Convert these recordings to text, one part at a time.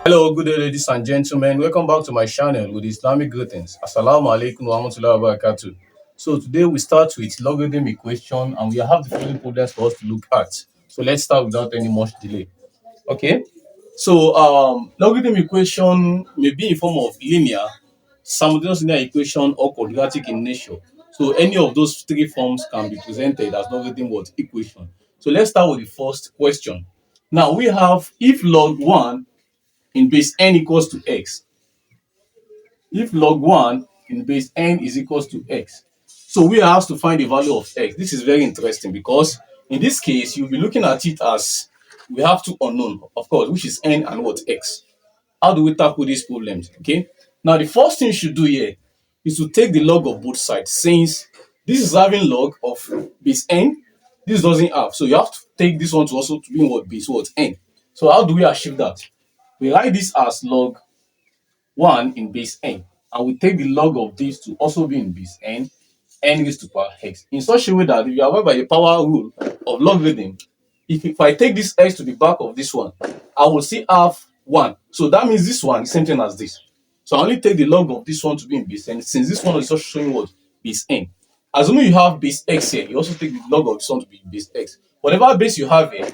Hello, good day, ladies and gentlemen. Welcome back to my channel with Islamic greetings. Assalamu alaikum wa rahmatullahi wa barakatuh. So today we start with logarithm equation and we have the following problems for us to look at. So let's start without any much delay. Okay. So logarithm equation may be in form of linear, simultaneous linear equation, or quadratic in nature. So any of those three forms can be presented as logarithm what equation. So let's start with the first question. Now we have if log 1 in base n equals to x, if log 1 in base n is equals to x, so we are asked to find the value of x. This is very interesting because in this case you'll be looking at it as we have two unknown, of course, which is n and what x. How do we tackle these problems? Okay, now the first thing you should do here is to take the log of both sides. Since this is having log of base n, this doesn't have, so you have to take this one to also to be in what base what n. So how do we achieve that? We write this as log 1 in base n, and we take the log of this to also be in base n raised to power x, in such a way that if you are aware by the power rule of logarithm, if I take this x to the back of this one, I will still have 1. So that means this one is same thing as this. So I only take the log of this one to be in base n, since this one is also showing what? Base n. Assuming you have base x here, you also take the log of this one to be base x. Whatever base you have here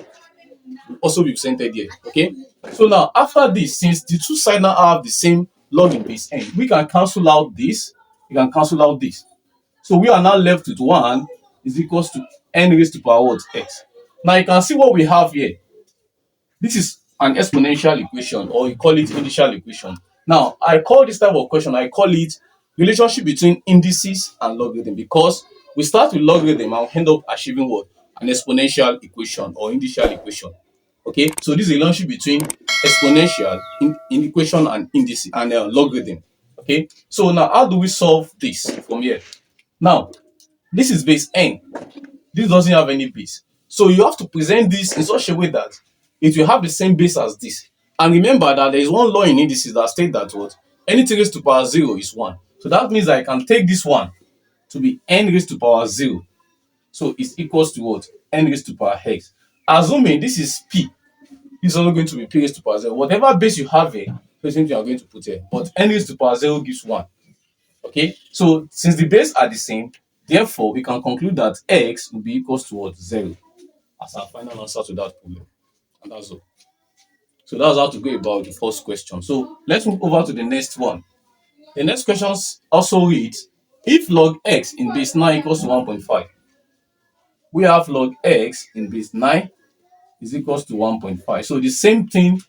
will also be presented here. Okay. So now after this, since the two sides now have the same log in base n, we can cancel out this. We can cancel out this. So we are now left with 1 is equals to n raised to power what? X. Now you can see what we have here. This is an exponential equation, or you call it initial equation. Now I call this type of question, I call it relationship between indices and logarithm, because we start with logarithm and we end up achieving what? An exponential equation or initial equation. Okay, so this is a relationship between exponential in equation and indices and logarithm. Okay, so now how do we solve this from here? Now this is base n, this doesn't have any base, so you have to present this in such a way that it will have the same base as this. And remember that there is one law in indices that states that what? Anything raised to power 0 is 1. So that means I can take this one to be n raised to power 0, so it's equals to what? N raised to power x. Assuming this is p, this is also going to be p raised to power 0. Whatever base you have here, the same thing you are going to put here, but n raised to power 0 gives 1. Okay, so since the base are the same, therefore we can conclude that x will be equals to what? 0, as our final answer to that problem. And that's all. So that's how to go about the first question. So let's move over to the next one. The next question also reads, if log x in base 9 equals to 1.5, we have log x in base 9 is equals to 1.5. So the same thing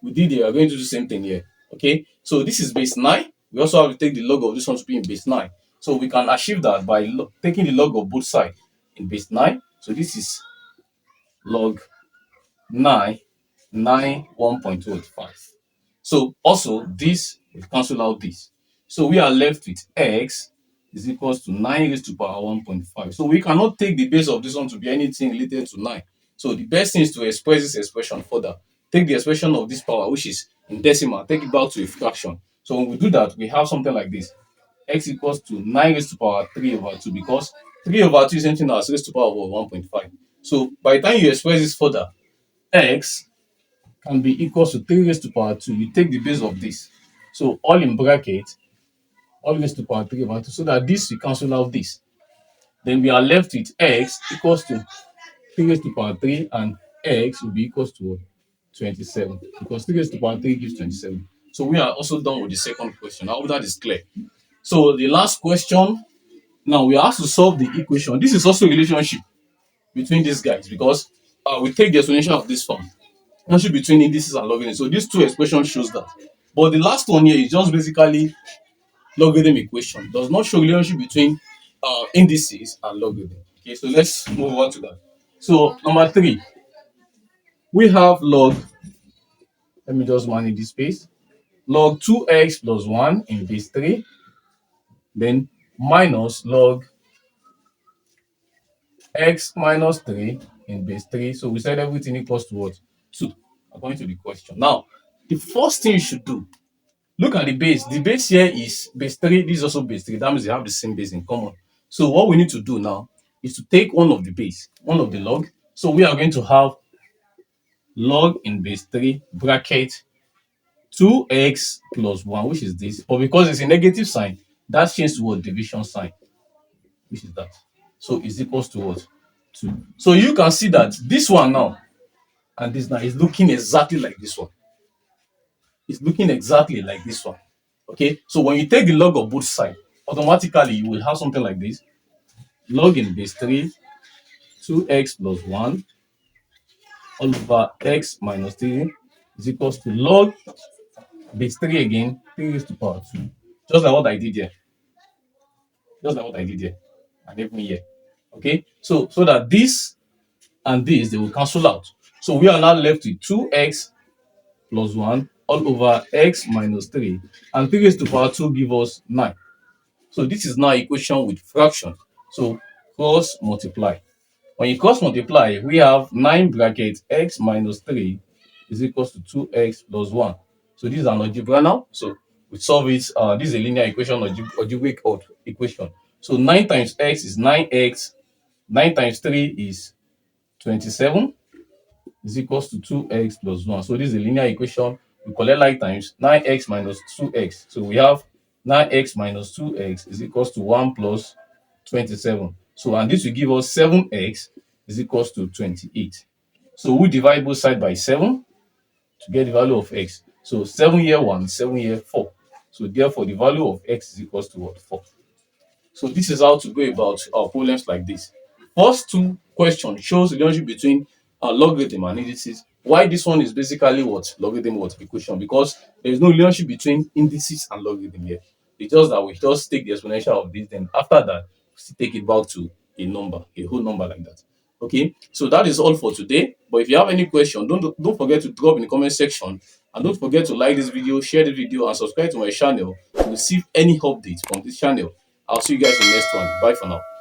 we did here, we're going to do the same thing here. Okay, so this is base 9. We also have to take the log of this one to be in base 9. So we can achieve that by taking the log of both sides in base 9. So this is log 9, 1.25. So also this will cancel out this. So we are left with x is equals to 9 raised to power 1.5. So we cannot take the base of this one to be anything related to 9. So the best thing is to express this expression further. Take the expression of this power, which is in decimal, take it back to a fraction. So when we do that, we have something like this. X equals to 9 raised to power 3 over 2, because 3 over 2 is anything as raised to power of 1.5. So by the time you express this further, x can be equals to 3 raised to power 2. You take the base of this. So all in bracket, all raised to power 3 over 2, so that this will cancel out this. Then we are left with x equals to 3 raised to power 3, and x will be equals to 27, because 3 raised to power 3 gives 27. So we are also done with the second question. I hope that is clear. So the last question, now we are asked to solve the equation. This is also a relationship between these guys, because we take the explanation of this form. Relationship between indices and logarithm. So these two expressions shows that. But the last one here is just basically logarithm equation. Does not show relationship between indices and logarithm. Okay, so let's move on to that. So number 3, we have log. Let me just manage this space. Log 2x plus 1 in base 3, then minus log x minus 3 in base 3. So we said everything equals to what? 2, according to the question. Now, the first thing you should do, look at the base. The base here is base 3. This is also base 3. That means they have the same base in common. So what we need to do now is to take one of the base, one of the log. So we are going to have log in base 3 bracket 2x plus 1, which is this, but because it's a negative sign, that changes to what? Division sign, which is that. So is equals to what? 2. So you can see that this one now and this now is looking exactly like this one. It's looking exactly like this one. Okay, so when you take the log of both sides, automatically you will have something like this. Log in base 3, 2x plus 1 all over x minus 3 is equals to log base 3 again, 3 raised to power 2. Just like what I did here. Just like what I did here. And even here. Okay, so that this and this, they will cancel out. So we are now left with 2x plus 1 all over x minus 3. And 3 raised to power 2 give us 9. So this is now equation with fraction. So cross multiply. When you cross multiply, we have 9 bracket x minus 3 is equals to 2x plus 1. So this is an algebra now. So we solve it. This is a linear equation, algebraic equation. So 9 times x is 9x. 9 times 3 is 27 is equals to 2x plus 1. So this is a linear equation. We collect like times 9x minus 2x. So we have 9x minus 2x is equals to 1 plus 27. So and this will give us 7x is equals to 28. So we divide both sides by 7 to get the value of x. So 7 here 1, 7 here 4. So therefore the value of x is equals to what? 4. So this is how to go about problems like this. First two questions shows the relationship between logarithm and indices. Why this one is basically what? Logarithm what? Equation. Because there is no relationship between indices and logarithm here. It's just that we just take the exponential of this, then after that, we take it back to a number, a whole number like that. Okay, so that is all for today. But if you have any question, don't forget to drop in the comment section, and don't forget to like this video, share the video, and subscribe to my channel to receive any updates from this channel. I'll see you guys in the next one. Bye for now.